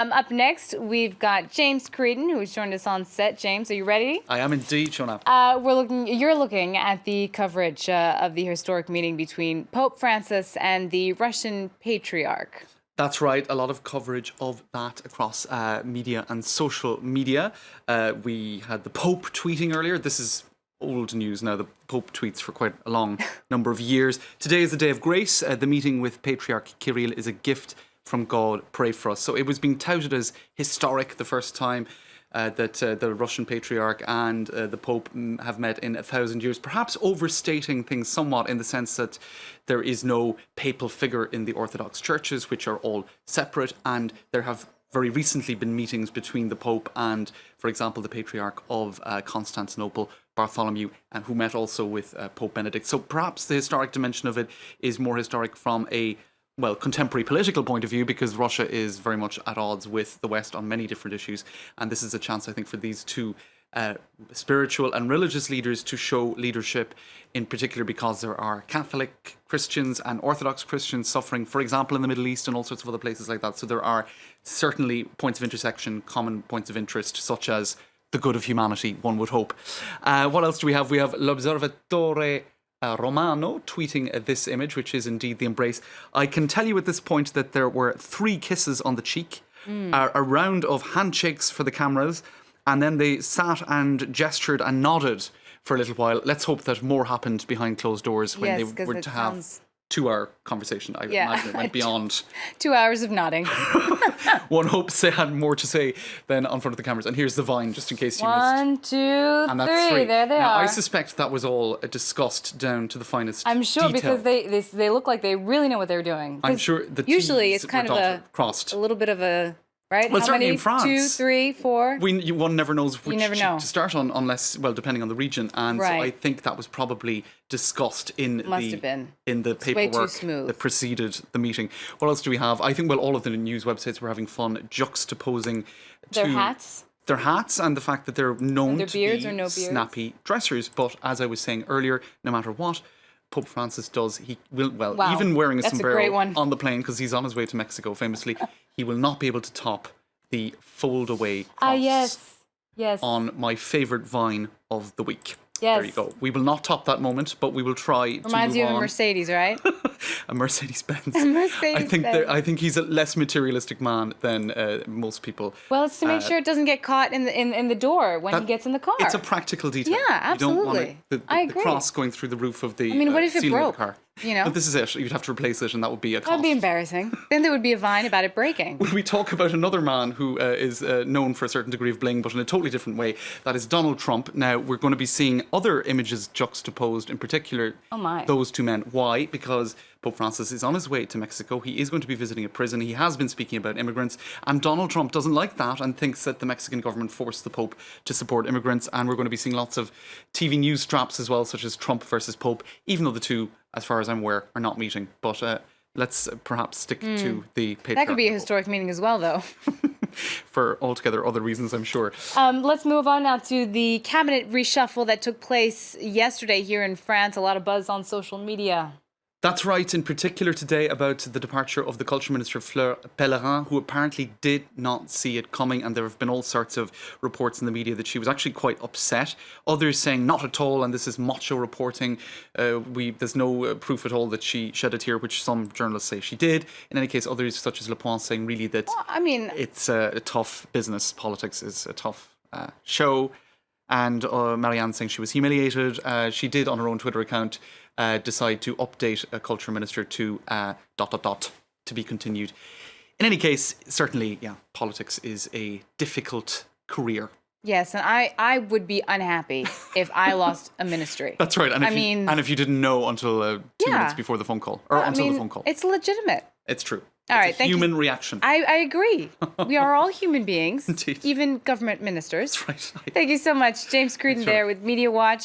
Up next, we've got James Creedon, who's joined us on set. James, are you ready? I am indeed, Shona. You're looking at the coverage of the historic meeting between Pope Francis and the Russian Patriarch. That's right. A lot of coverage of that across media and social media. We had the Pope tweeting earlier. This is old news now. The Pope tweets for quite a long number of years. Today is the day of grace. The meeting with Patriarch Kirill is a gift from God. Pray for us. So it was being touted as historic the first time that the Russian Patriarch and the Pope have met in 1,000 years, perhaps overstating things somewhat in the sense that there is no papal figure in the Orthodox churches, which are all separate, and there have very recently been meetings between the Pope and, for example, the Patriarch of Constantinople, Bartholomew, and who met also with Pope Benedict. So perhaps the historic dimension of it is more historic from a contemporary political point of view, because Russia is very much at odds with the West on many different issues. And this is a chance, I think, for these two spiritual and religious leaders to show leadership, in particular because there are Catholic Christians and Orthodox Christians suffering, for example, in the Middle East and all sorts of other places like that. So there are certainly points of intersection, common points of interest, such as the good of humanity, one would hope. What else do we have? We have L'Osservatore Romano tweeting this image, which is indeed the embrace. I can tell you at this point that there were 3 kisses on the cheek, a round of handshakes for the cameras, and then they sat and gestured and nodded for a little while. Let's hope that more happened behind closed doors when they were to have 2-hour conversation. I imagine it went beyond 2 hours of nodding. One hopes they had more to say than on front of the cameras. And here's the vine, just in case you missed. 1, 2, 3. There they now, are. I suspect that was all discussed down to the finest I'm sure detail. because they look like they really know what they're doing. I'm sure the usually T's it's kind were of crossed. a little bit of a. Right? Well, How certainly many? in France. 2, 3, 4. One never knows which know. to start on, unless, depending on the region. And so I think that was probably discussed in the paperwork way too smooth. that preceded the meeting. What else do we have? I think, all of the news websites were having fun juxtaposing Their hats. Their hats and the fact that they're known their to beards be or no beards. snappy dressers. But as I was saying earlier, no matter what Pope Francis does, he will, even wearing a sombrero on the plane, because he's on his way to Mexico, famously, he will not be able to top the fold-away cross on my favourite vine of the week. Yes. There you go. We will not top that moment, but we will try to Reminds move you on. of a Mercedes, right? A Mercedes-Benz. A Mercedes-Benz. I think he's a less materialistic man than most people. Well, it's to make sure it doesn't get caught in the door when he gets in the car. It's a practical detail. Yeah, absolutely. You don't want the cross going through the roof of the what if it ceiling broke? of the car. You know? But this is it. You'd have to replace it, and that would be a cost. That would be embarrassing. Then there would be a vine about it breaking. Will we talk about another man who is known for a certain degree of bling, but in a totally different way? That is Donald Trump. Now, we're going to be seeing other images juxtaposed, in particular, those two men. Why? Because Pope Francis is on his way to Mexico. He is going to be visiting a prison. He has been speaking about immigrants. And Donald Trump doesn't like that and thinks that the Mexican government forced the Pope to support immigrants. And we're going to be seeing lots of TV news straps as well, such as Trump versus Pope, even though the two, as far as I'm aware, are not meeting. But let's perhaps stick to the patriarchal. That could be a historic meeting as well, though. For altogether other reasons, I'm sure. Let's move on now to the cabinet reshuffle that took place yesterday here in France. A lot of buzz on social media. That's right, in particular today about the departure of the Culture Minister Fleur Pellerin, who apparently did not see it coming, and there have been all sorts of reports in the media that she was actually quite upset. Others saying not at all, and this is macho reporting. There's no proof at all that she shed a tear, which some journalists say she did. In any case, others such as Le Point saying really that it's a tough business. Politics is a tough show. And Marianne saying she was humiliated. She did, on her own Twitter account, decide to update a culture minister to ... to be continued. In any case, certainly, politics is a difficult career. Yes, and I would be unhappy if I lost a ministry. That's right. And if you didn't know until 2 minutes before the phone call, or until the phone call. It's legitimate. It's true. All right, it's a human reaction. I agree. We are all human beings, Indeed. even government ministers. That's right. Thank you so much. James Creedon there with Media Watch.